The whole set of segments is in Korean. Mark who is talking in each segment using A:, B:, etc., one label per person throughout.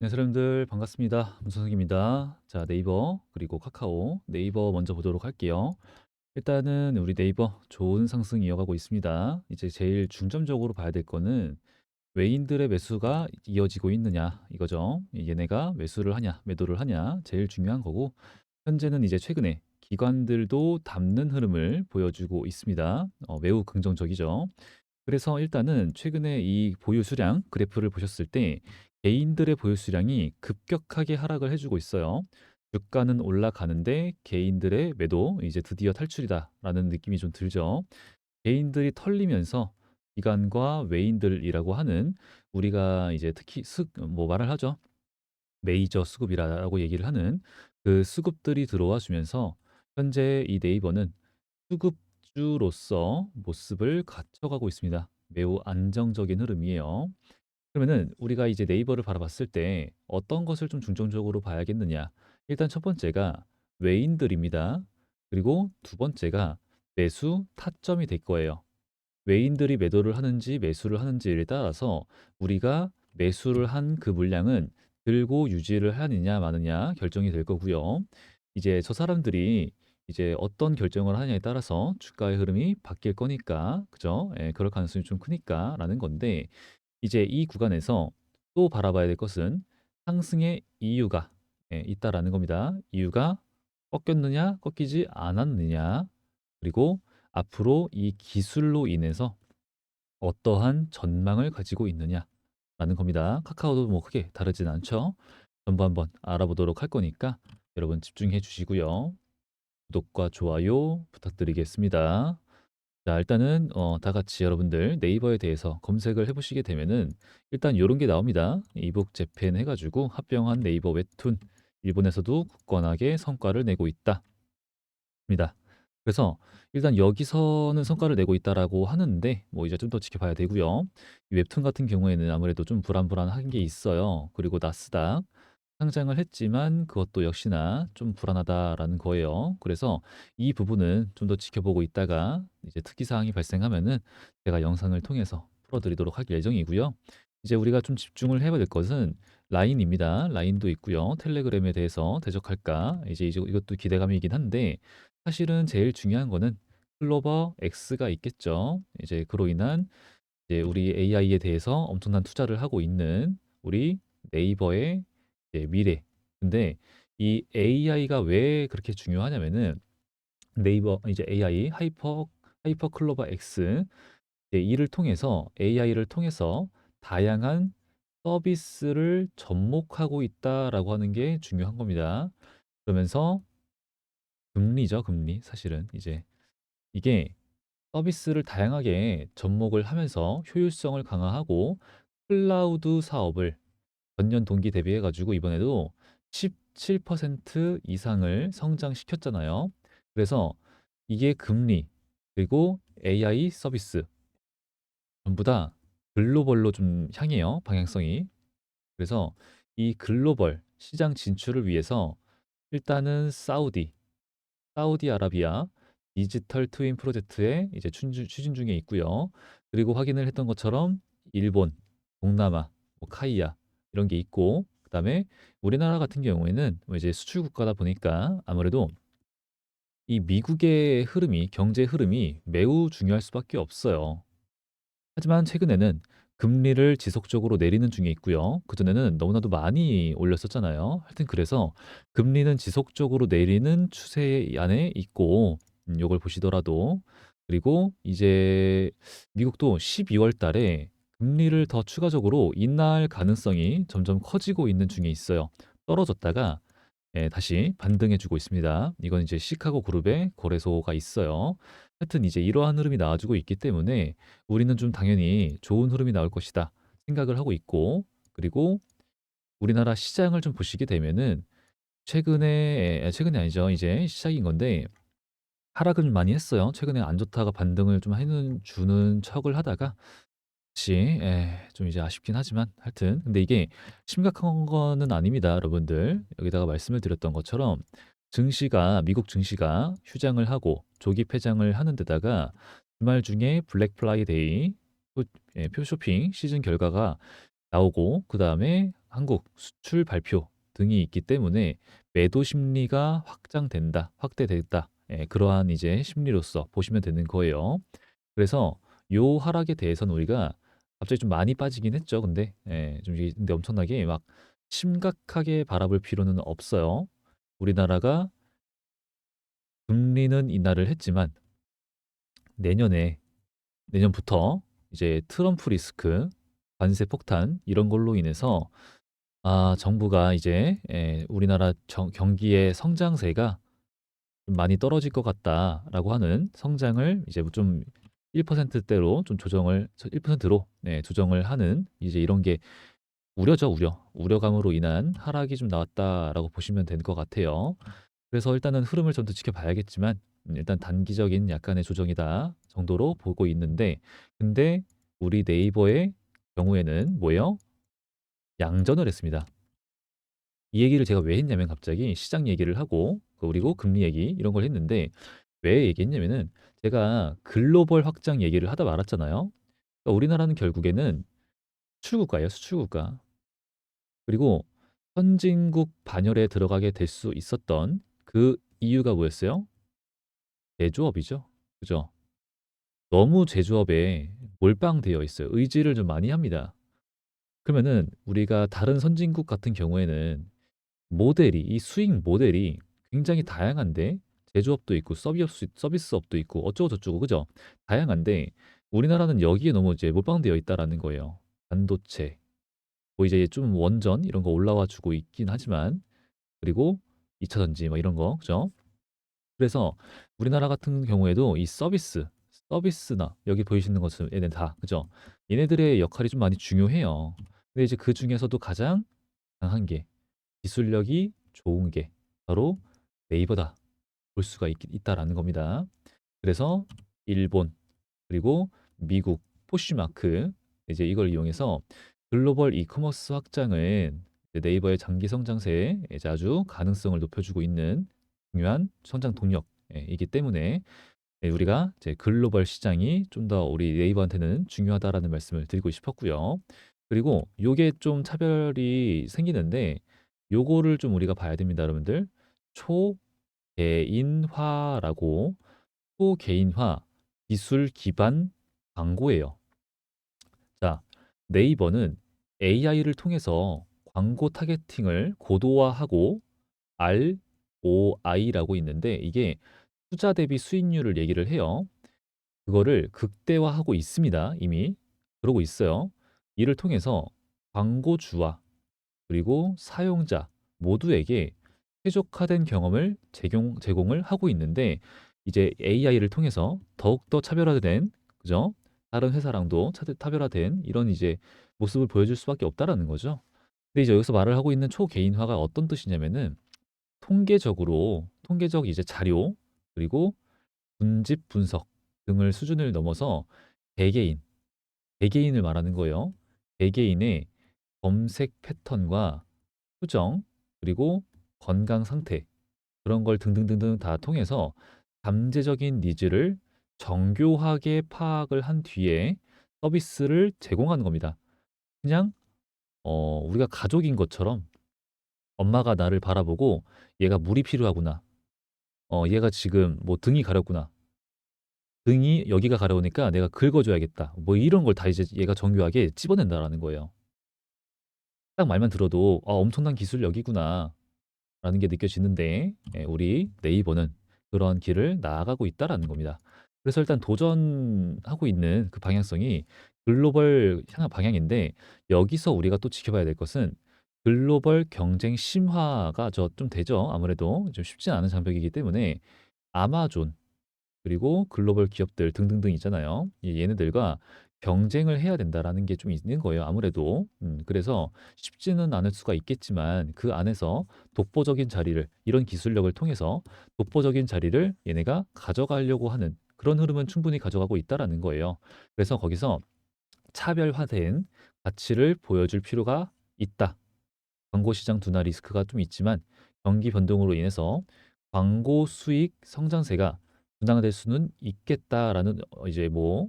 A: 네, 사람들 반갑습니다. 문선석입니다. 자, 네이버 그리고 카카오, 네이버 먼저 보도록 할게요. 일단은 우리 네이버 좋은 상승 이어가고 있습니다. 이제 제일 중점적으로 봐야 될 거는 외인들의 매수가 이어지고 있느냐 이거죠. 얘네가 매수를 하냐, 매도를 하냐 제일 중요한 거고 현재는 이제 최근에 기관들도 담는 흐름을 보여주고 있습니다. 매우 긍정적이죠. 그래서 일단은 최근에 이 보유 수량 그래프를 보셨을 때 개인들의 보유 수량이 급격하게 하락을 해주고 있어요. 주가는 올라가는데 개인들의 매도 이제 드디어 탈출이다라는 느낌이 좀 들죠. 개인들이 털리면서 기관과 외인들이라고 하는 우리가 이제 특히 뭐 말을 하죠. 메이저 수급이라고 얘기를 하는 그 수급들이 들어와 주면서 현재 이 네이버는 수급주로서 모습을 갖춰가고 있습니다. 매우 안정적인 흐름이에요. 그러면은 우리가 이제 네이버를 바라봤을 때 어떤 것을 좀 중점적으로 봐야겠느냐? 일단 첫 번째가 외인들입니다. 그리고 두 번째가 매수 타점이 될 거예요. 외인들이 매도를 하는지 매수를 하는지에 따라서 우리가 매수를 한 그 물량은 들고 유지를 하느냐 마느냐 결정이 될 거고요. 이제 저 사람들이 이제 어떤 결정을 하냐에 따라서 주가의 흐름이 바뀔 거니까, 그죠? 예, 그럴 가능성이 좀 크니까라는 건데, 이제 이 구간에서 또 바라봐야 될 것은 상승의 이유가 있다라는 겁니다. 이유가 꺾였느냐, 꺾이지 않았느냐, 그리고 앞으로 이 기술로 인해서 어떠한 전망을 가지고 있느냐라는 겁니다. 카카오도 뭐 크게 다르진 않죠. 전부 한번 알아보도록 할 거니까 여러분 집중해 주시고요. 구독과 좋아요 부탁드리겠습니다. 자, 일단은 다 같이 여러분들 네이버에 대해서 검색을 해보시게 되면은 일단 요런 게 나옵니다. 이북 재팬 해가지고 합병한 네이버 웹툰 일본에서도 굳건하게 성과를 내고 있다. 입니다. 그래서 일단 여기서는 성과를 내고 있다라고 하는데 뭐 이제 좀 더 지켜봐야 되고요. 이 웹툰 같은 경우에는 아무래도 좀 불안불안한 게 있어요. 그리고 나스닥 상장을 했지만 그것도 역시나 좀 불안하다라는 거예요. 그래서 이 부분은 좀 더 지켜보고 있다가 이제 특이 사항이 발생하면은 제가 영상을 통해서 풀어드리도록 할 예정이고요. 이제 우리가 좀 집중을 해야 될 것은 라인입니다. 라인도 있고요. 텔레그램에 대해서 대적할까? 이제 이것도 기대감이긴 한데 사실은 제일 중요한 거는 클로버 X가 있겠죠. 이제 그로 인한 이제 우리 AI에 대해서 엄청난 투자를 하고 있는 우리 네이버의 이제 미래. 근데 이 AI가 왜 그렇게 중요하냐면은 네이버 이제 AI 하이퍼 클로버 X 이를 통해서 AI를 통해서 다양한 서비스를 접목하고 있다라고 하는 게 중요한 겁니다. 그러면서 금리죠, 금리. 사실은 이제 이게 서비스를 다양하게 접목을 하면서 효율성을 강화하고 클라우드 사업을 전년 동기 대비해 가지고 이번에도 17% 이상을 성장시켰잖아요. 그래서 이게 금리 그리고 AI 서비스 전부 다 글로벌로 좀 향해요, 방향성이. 그래서 이 글로벌 시장 진출을 위해서 일단은 사우디아라비아 디지털 트윈 프로젝트에 이제 추진 중에 있고요. 그리고 확인을 했던 것처럼 일본, 동남아, 뭐 카이아 이런 게 있고, 그다음에 우리나라 같은 경우에는 뭐 이제 수출 국가다 보니까 아무래도 이 미국의 흐름이 경제 흐름이 매우 중요할 수밖에 없어요. 하지만 최근에는 금리를 지속적으로 내리는 중에 있고요. 그전에는 너무나도 많이 올렸었잖아요. 하여튼 그래서 금리는 지속적으로 내리는 추세 안에 있고 요걸 보시더라도 그리고 이제 미국도 12월 달에 금리를 더 추가적으로 인하할 가능성이 점점 커지고 있는 중에 있어요. 떨어졌다가 다시 반등해 주고 있습니다. 이건 이제 시카고 그룹의 거래소가 있어요. 하여튼 이제 이러한 흐름이 나와주고 있기 때문에 우리는 좀 당연히 좋은 흐름이 나올 것이다 생각을 하고 있고, 그리고 우리나라 시장을 좀 보시게 되면은 최근에 아니죠. 이제 시작인 건데 하락은 많이 했어요. 최근에 안 좋다가 반등을 좀 해는 주는 척을 하다가 그치. 좀 이제 아쉽긴 하지만 하여튼 근데 이게 심각한 거는 아닙니다, 여러분들. 여기다가 말씀을 드렸던 것처럼 미국 증시가 휴장을 하고 조기 폐장을 하는 데다가 주말 중에 블랙 프라이데이 표 쇼핑 시즌 결과가 나오고 그다음에 한국 수출 발표 등이 있기 때문에 매도 심리가 확장된다, 확대됐다. 예, 그러한 이제 심리로서 보시면 되는 거예요. 그래서 요 하락에 대해서는 우리가 갑자기 좀 많이 빠지긴 했죠. 근데 예, 좀 이게 근데 엄청나게 막 심각하게 바라볼 필요는 없어요. 우리나라가 금리는 인하를 했지만 내년에 내년부터 이제 트럼프 리스크, 관세 폭탄 이런 걸로 인해서 정부가 이제 우리나라 경기의 성장세가 좀 많이 떨어질 것 같다라고 하는 성장을 이제 좀 1%대로 좀 조정을 1%로 조정을 하는 이제 이런 게 우려죠, 우려. 우려감으로 인한 하락이 좀 나왔다라고 보시면 될 것 같아요. 그래서 일단은 흐름을 좀 더 지켜봐야겠지만 일단 단기적인 약간의 조정이다 정도로 보고 있는데 근데 우리 네이버의 경우에는 뭐예요? 양전을 했습니다. 이 얘기를 제가 왜 했냐면 갑자기 시장 얘기를 하고 그리고 금리 얘기 이런 걸 했는데 왜 얘기했냐면은 제가 글로벌 확장 얘기를 하다 말았잖아요. 그러니까 우리나라는 결국에는 수출국가예요, 수출국가. 그리고 선진국 반열에 들어가게 될 수 있었던 그 이유가 뭐였어요? 제조업이죠. 그죠? 너무 제조업에 몰빵되어 있어요. 의지를 좀 많이 합니다. 그러면은 우리가 다른 선진국 같은 경우에는 모델이 이 수익 모델이 굉장히 다양한데 제조업도 있고 서비스업도 있고 어쩌고 저쩌고 그죠? 다양한데 우리나라는 여기에 너무 이제 몰빵되어 있다라는 거예요. 반도체, 뭐 이제 좀 원전 이런 거 올라와 주고 있긴 하지만 그리고 2차 전지 뭐 이런 거 그죠? 그래서 우리나라 같은 경우에도 이 서비스나 여기 보이시는 것은 얘네 다 그죠? 얘네들의 역할이 좀 많이 중요해요. 근데 이제 그 중에서도 가장 강한 게 기술력이 좋은 게 바로 네이버다 볼 수가 있다라는 겁니다. 그래서 일본 그리고 미국 포쉬마크 이제 이걸 이용해서 글로벌 이커머스 확장은 이제 네이버의 장기 성장세에 이제 아주 가능성을 높여주고 있는 중요한 성장 동력이기 때문에 우리가 이제 글로벌 시장이 좀 더 우리 네이버한테는 중요하다라는 말씀을 드리고 싶었고요. 그리고 요게 좀 차별이 생기는데 요거를 좀 우리가 봐야 됩니다, 여러분들. 초개인화라고 초개인화 기술 기반 광고예요. 자, 네이버는 AI를 통해서 광고 타겟팅을 고도화하고 ROI라고 있는데 이게 투자 대비 수익률을 얘기를 해요. 그거를 극대화하고 있습니다. 이미 그러고 있어요. 이를 통해서 광고주와 그리고 사용자 모두에게 최적화된 경험을 제공을 하고 있는데 이제 AI를 통해서 더욱더 차별화된 그죠? 다른 회사랑도 차별화된 이런 이제 모습을 보여줄 수밖에 없다라는 거죠. 근데 이제 여기서 말을 하고 있는 초개인화가 어떤 뜻이냐면은 통계적 이제 자료 그리고 분집 분석 등을 수준을 넘어서 개개인, 개개인을 말하는 거예요. 개개인의 검색 패턴과 수정 그리고 건강 상태 그런 걸 등등등등 다 통해서 잠재적인 니즈를 정교하게 파악을 한 뒤에 서비스를 제공하는 겁니다. 그냥 우리가 가족인 것처럼 엄마가 나를 바라보고 얘가 물이 필요하구나. 얘가 지금 뭐 등이 가렵구나. 등이 여기가 가려우니까 내가 긁어줘야겠다. 뭐 이런 걸 다 이제 얘가 정교하게 찝어낸다라는 거예요. 딱 말만 들어도 엄청난 기술력이구나. 라는 게 느껴지는데 우리 네이버는 그런 길을 나아가고 있다라는 겁니다. 그래서 일단 도전하고 있는 그 방향성이 글로벌 향한 방향인데 여기서 우리가 또 지켜봐야 될 것은 글로벌 경쟁 심화가 좀 되죠. 아무래도 좀 쉽지 않은 장벽이기 때문에 아마존 그리고 글로벌 기업들 등등등 있잖아요. 얘네들과 경쟁을 해야 된다라는 게 좀 있는 거예요. 아무래도. 그래서 쉽지는 않을 수가 있겠지만 그 안에서 독보적인 자리를 이런 기술력을 통해서 독보적인 자리를 얘네가 가져가려고 하는 그런 흐름은 충분히 가져가고 있다라는 거예요. 그래서 거기서 차별화된 가치를 보여줄 필요가 있다. 광고 시장 둔화 리스크가 좀 있지만 경기 변동으로 인해서 광고 수익 성장세가 둔화될 수는 있겠다라는 이제 뭐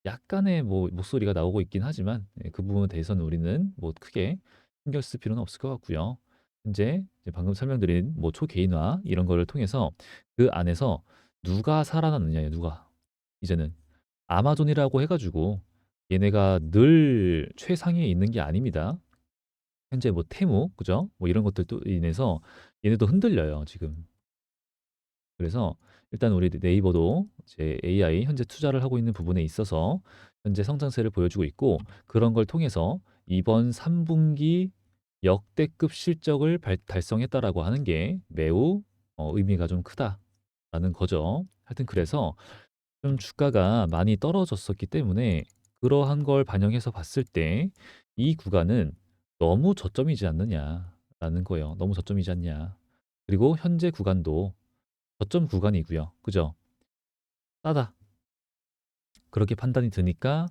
A: 약간의 뭐 목소리가 나오고 있긴 하지만 그 부분에 대해서는 우리는 뭐 크게 신경 쓸 필요는 없을 것 같고요. 현재 이제 방금 설명드린 뭐 초개인화 이런 거를 통해서 그 안에서 누가 살아남느냐예요, 누가. 이제는 아마존이라고 해 가지고 얘네가 늘 최상위에 있는 게 아닙니다. 현재 뭐 테무 그죠? 뭐 이런 것들도 인해서 얘네도 흔들려요, 지금. 그래서 일단 우리 네이버도 이제 AI 현재 투자를 하고 있는 부분에 있어서 현재 성장세를 보여주고 있고 그런 걸 통해서 이번 3분기 역대급 실적을 달성했다라고 하는 게 매우 의미가 좀 크다라는 거죠. 하여튼 그래서 좀 주가가 많이 떨어졌었기 때문에 그러한 걸 반영해서 봤을 때 이 구간은 너무 저점이지 않느냐라는 거예요. 너무 저점이지 않냐. 그리고 현재 구간도 저점 구간이고요. 그죠? 싸다. 그렇게 판단이 드니까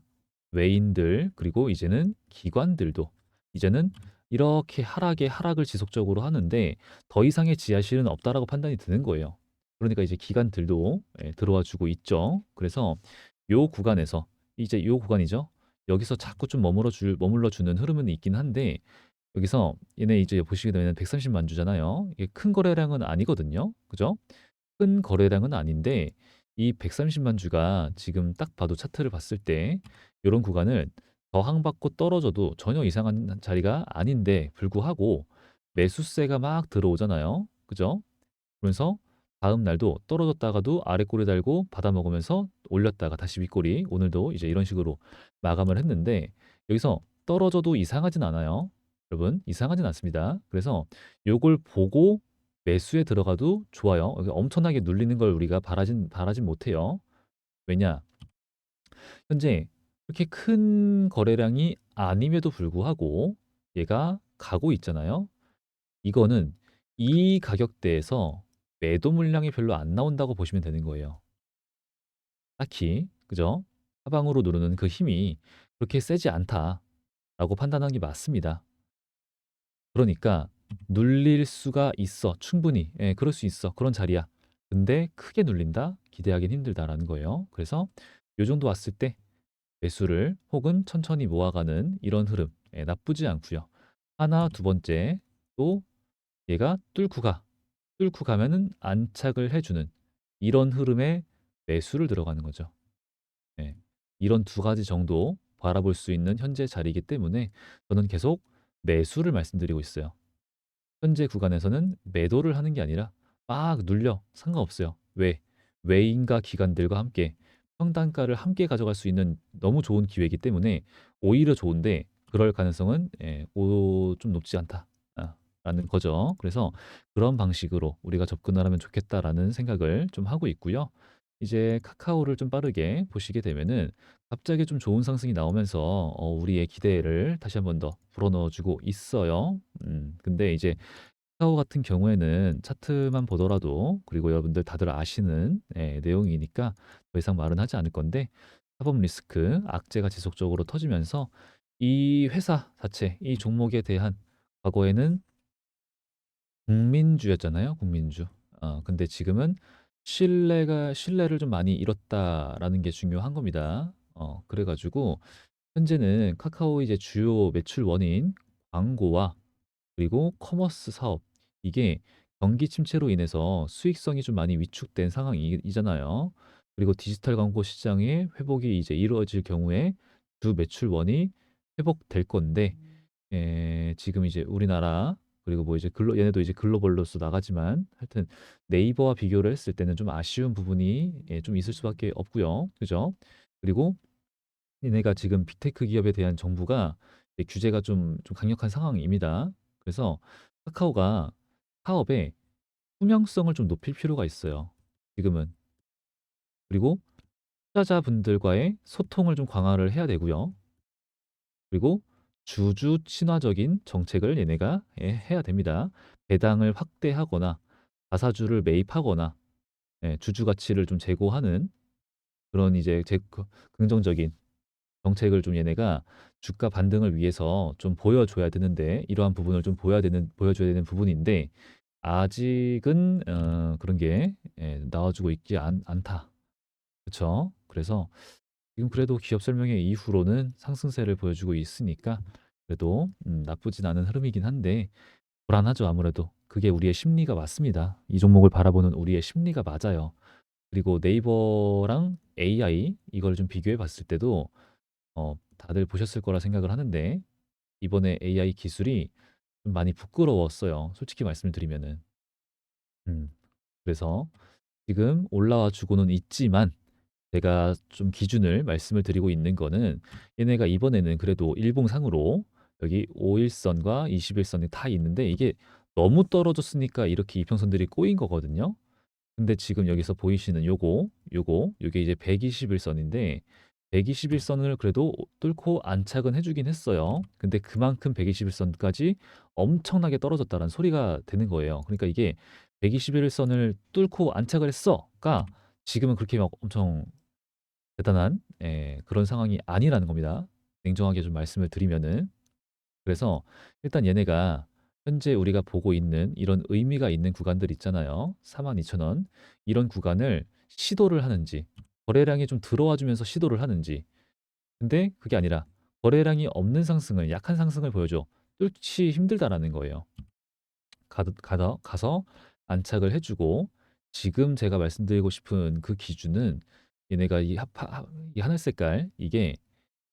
A: 외인들 그리고 이제는 기관들도 이제는 이렇게 하락에 하락을 지속적으로 하는데 더 이상의 지하실은 없다라고 판단이 드는 거예요. 그러니까 이제 기관들도 들어와 주고 있죠. 그래서 요 구간에서 이제 요 구간이죠. 여기서 자꾸 좀 머물러 주는 흐름은 있긴 한데 여기서 얘네 이제 보시게 되면 130만 주잖아요. 이게 큰 거래량은 아니거든요. 그죠? 큰 거래량은 아닌데 이 130만 주가 지금 딱 봐도 차트를 봤을 때 이런 구간을 저항받고 떨어져도 전혀 이상한 자리가 아닌데 불구하고 매수세가 막 들어오잖아요. 그죠? 그러면서 다음 날도 떨어졌다가도 아래 꼬리 달고 받아 먹으면서 올렸다가 다시 윗꼬리 오늘도 이제 이런 식으로 마감을 했는데 여기서 떨어져도 이상하진 않아요. 여러분 이상하진 않습니다. 그래서 요걸 보고 매수에 들어가도 좋아요. 여기 엄청나게 눌리는 걸 우리가 바라진 못해요. 왜냐? 현재 그렇게 큰 거래량이 아님에도 불구하고 얘가 가고 있잖아요. 이거는 이 가격대에서 매도 물량이 별로 안 나온다고 보시면 되는 거예요. 딱히 그죠? 하방으로 누르는 그 힘이 그렇게 세지 않다라고 판단하는 게 맞습니다. 그러니까 눌릴 수가 있어. 충분히. 예, 그럴 수 있어. 그런 자리야. 근데 크게 눌린다? 기대하기는 힘들다라는 거예요. 그래서 요 정도 왔을 때 매수를 혹은 천천히 모아가는 이런 흐름 나쁘지 않고요. 하나, 두 번째 또 얘가 뚫고 가면은 안착을 해주는 이런 흐름에 매수를 들어가는 거죠. 예. 이런 두 가지 정도 바라볼 수 있는 현재 자리이기 때문에 저는 계속 매수를 말씀드리고 있어요. 현재 구간에서는 매도를 하는 게 아니라 막 눌려 상관없어요. 왜? 외인과 기관들과 함께 평단가를 함께 가져갈 수 있는 너무 좋은 기회이기 때문에 오히려 좋은데 그럴 가능성은 좀 높지 않다. 라는 거죠. 그래서 그런 방식으로 우리가 접근을 하면 좋겠다라는 생각을 좀 하고 있고요. 이제 카카오를 좀 빠르게 보시게 되면은 갑자기 좀 좋은 상승이 나오면서 우리의 기대를 다시 한번 더 불어넣어 주고 있어요. 근데 이제 카카오 같은 경우에는 차트만 보더라도 그리고 여러분들 다들 아시는 내용이니까 더 이상 말은 하지 않을 건데 사법 리스크, 악재가 지속적으로 터지면서 이 회사 자체, 이 종목에 대한 과거에는 국민주였잖아요, 국민주. 근데 지금은 신뢰를 좀 많이 잃었다라는 게 중요한 겁니다. 그래 가지고 현재는 카카오 이제 주요 매출 원인 광고와 그리고 커머스 사업 이게 경기 침체로 인해서 수익성이 좀 많이 위축된 상황이잖아요. 그리고 디지털 광고 시장의 회복이 이제 이루어질 경우에 주 매출원이 회복될 건데 지금 이제 우리나라 그리고 뭐 이제 얘네도 이제 글로벌로서 나가지만 하여튼 네이버와 비교를 했을 때는 좀 아쉬운 부분이 좀 있을 수밖에 없고요. 그죠? 그리고 얘네가 지금 빅테크 기업에 대한 정부가 규제가 좀 강력한 상황입니다. 그래서 카카오가 사업의 투명성을 좀 높일 필요가 있어요. 지금은. 그리고 투자자분들과의 소통을 좀 강화를 해야 되고요. 그리고 주주 친화적인 정책을 얘네가 해야 됩니다. 배당을 확대하거나 자사주를 매입하거나 주주 가치를 좀 제고하는 그런 이제 긍정적인 정책을 좀 얘네가 주가 반등을 위해서 좀 보여줘야 되는데 이러한 부분을 좀 보여줘야 되는 부분인데 아직은 그런 게 나와주고 있지 않다. 그쵸? 그래서 지금 그래도 기업 설명회 이후로는 상승세를 보여주고 있으니까 그래도 나쁘진 않은 흐름이긴 한데 불안하죠, 아무래도. 그게 우리의 심리가 맞습니다. 이 종목을 바라보는 우리의 심리가 맞아요. 그리고 네이버랑 AI 이걸 좀 비교해 봤을 때도 다들 보셨을 거라 생각을 하는데 이번에 AI 기술이 좀 많이 부끄러웠어요. 솔직히 말씀을 드리면은. 음. 그래서 지금 올라와 주고는 있지만 제가 좀 기준을 말씀을 드리고 있는 거는 얘네가 이번에는 그래도 일봉상으로 여기 5일선과 21선이 다 있는데 이게 너무 떨어졌으니까 이렇게 이평선들이 꼬인 거거든요. 근데 지금 여기서 보이시는 요게 이제 121선인데 121선을 그래도 뚫고 안착은 해주긴 했어요. 근데 그만큼 121선까지 엄청나게 떨어졌다는 소리가 되는 거예요. 그러니까 이게 121선을 뚫고 안착을 했어가 지금은 그렇게 막 엄청 대단한 그런 상황이 아니라는 겁니다. 냉정하게 좀 말씀을 드리면은. 그래서 일단 얘네가 현재 우리가 보고 있는 이런 의미가 있는 구간들 있잖아요. 42,000원. 이런 구간을 시도를 하는지, 거래량이 좀 들어와 주면서 시도를 하는지. 근데 그게 아니라 거래량이 없는 상승을, 약한 상승을 보여줘. 뚫기 힘들다라는 거예요. 가서 안착을 해주고, 지금 제가 말씀드리고 싶은 그 기준은 얘네가 이 하늘 색깔, 이게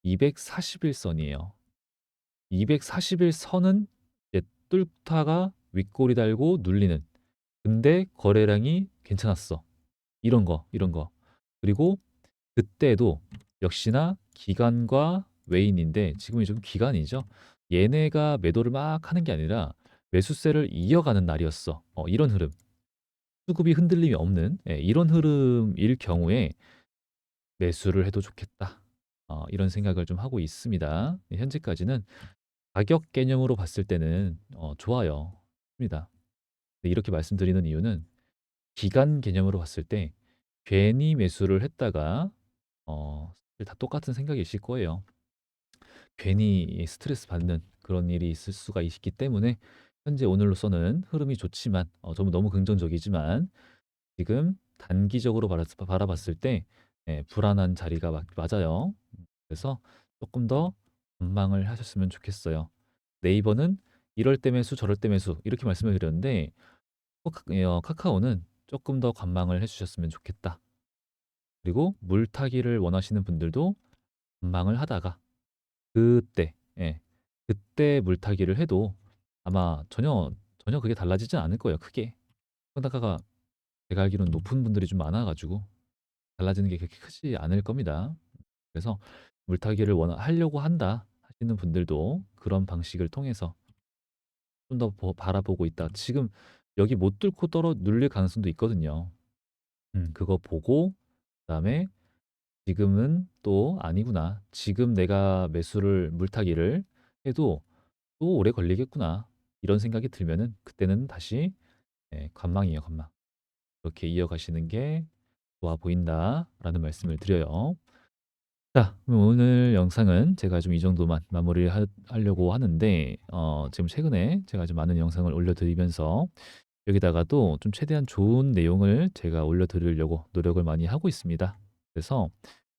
A: 241선이에요. 241선은 이제 뚫다가 윗꼬리 달고 눌리는. 근데 거래량이 괜찮았어. 이런 거. 그리고 그때도 역시나 기관과 외인인데 지금이 좀 기관이죠. 얘네가 매도를 막 하는 게 아니라 매수세를 이어가는 날이었어. 이런 흐름. 수급이 흔들림이 없는 이런 흐름일 경우에 매수를 해도 좋겠다. 이런 생각을 좀 하고 있습니다. 현재까지는 가격 개념으로 봤을 때는 좋아요. 입니다. 이렇게 말씀드리는 이유는 기간 개념으로 봤을 때 괜히 매수를 했다가 다 똑같은 생각이실 거예요. 괜히 스트레스 받는 그런 일이 있을 수가 있기 때문에 현재 오늘로서는 흐름이 좋지만 좀 너무 긍정적이지만 지금 단기적으로 바라봤을 때 불안한 자리가 맞아요. 그래서 조금 더 관망을 하셨으면 좋겠어요. 네이버는 이럴 때 매수 저럴 때 매수 이렇게 말씀을 드렸는데 카카오는 조금 더 관망을 해주셨으면 좋겠다. 그리고 물타기를 원하시는 분들도 관망을 하다가 그때 그때 물타기를 해도 아마 전혀 그게 달라지진 않을 거예요. 크게. 코다가가 제가 알기로는 높은 분들이 좀 많아가지고 달라지는 게 그렇게 크지 않을 겁니다. 그래서 물타기를 하려고 한다 하시는 분들도 그런 방식을 통해서 좀 더 바라보고 있다. 지금 여기 못 뚫고 눌릴 가능성도 있거든요. 그거 보고 그다음에 지금은 또 아니구나. 지금 내가 매수를 물타기를 해도 또 오래 걸리겠구나. 이런 생각이 들면은 그때는 다시 관망이에요, 관망. 그렇게 이어가시는 게 좋아 보인다라는 말씀을 드려요. 자, 그럼 오늘 영상은 제가 좀 이 정도만 마무리하려고 하는데 지금 최근에 제가 좀 많은 영상을 올려드리면서 여기다가도 좀 최대한 좋은 내용을 제가 올려드리려고 노력을 많이 하고 있습니다. 그래서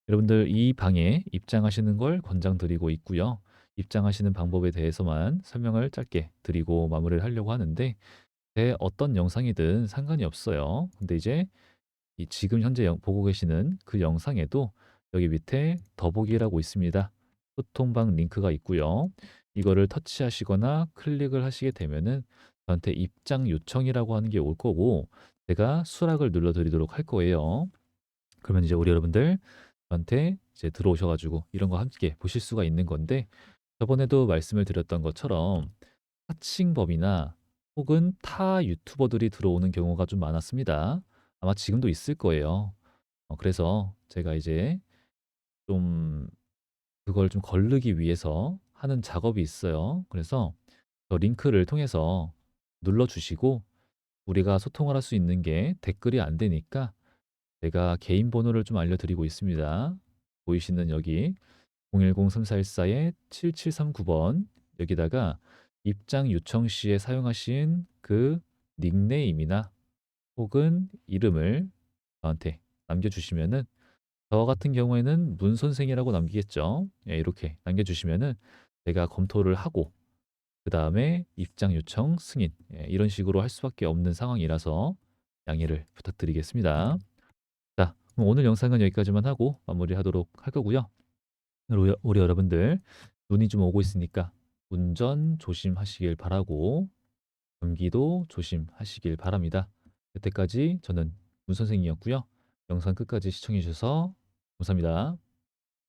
A: 여러분들 이 방에 입장하시는 걸 권장드리고 있고요. 입장하시는 방법에 대해서만 설명을 짧게 드리고 마무리를 하려고 하는데 제 어떤 영상이든 상관이 없어요. 근데 이제 이 지금 현재 보고 계시는 그 영상에도 여기 밑에 더보기라고 있습니다. 소통방 링크가 있고요. 이거를 터치하시거나 클릭을 하시게 되면은 저한테 입장 요청이라고 하는 게 올 거고 제가 수락을 눌러드리도록 할 거예요. 그러면 이제 우리 여러분들 저한테 이제 들어오셔가지고 이런 거 함께 보실 수가 있는 건데 저번에도 말씀을 드렸던 것처럼 사칭법이나 혹은 타 유튜버들이 들어오는 경우가 좀 많았습니다. 아마 지금도 있을 거예요. 그래서 제가 이제 좀 그걸 좀 거르기 위해서 하는 작업이 있어요. 그래서 저 링크를 통해서 눌러주시고 우리가 소통을 할 수 있는 게 댓글이 안 되니까 제가 개인 번호를 좀 알려드리고 있습니다. 보이시는 여기 010-3414-7739번 여기다가 입장 요청 시에 사용하신 그 닉네임이나 혹은 이름을 저한테 남겨주시면은 저 같은 경우에는 문 선생이라고 남기겠죠. 이렇게 남겨주시면은 제가 검토를 하고 그다음에 입장 요청, 승인 이런 식으로 할 수밖에 없는 상황이라서 양해를 부탁드리겠습니다. 자, 그럼 오늘 영상은 여기까지만 하고 마무리하도록 할 거고요. 우리 여러분들 눈이 좀 오고 있으니까 운전 조심하시길 바라고 감기도 조심하시길 바랍니다. 여태까지 저는 문 선생이었고요. 영상 끝까지 시청해 주셔서 감사합니다.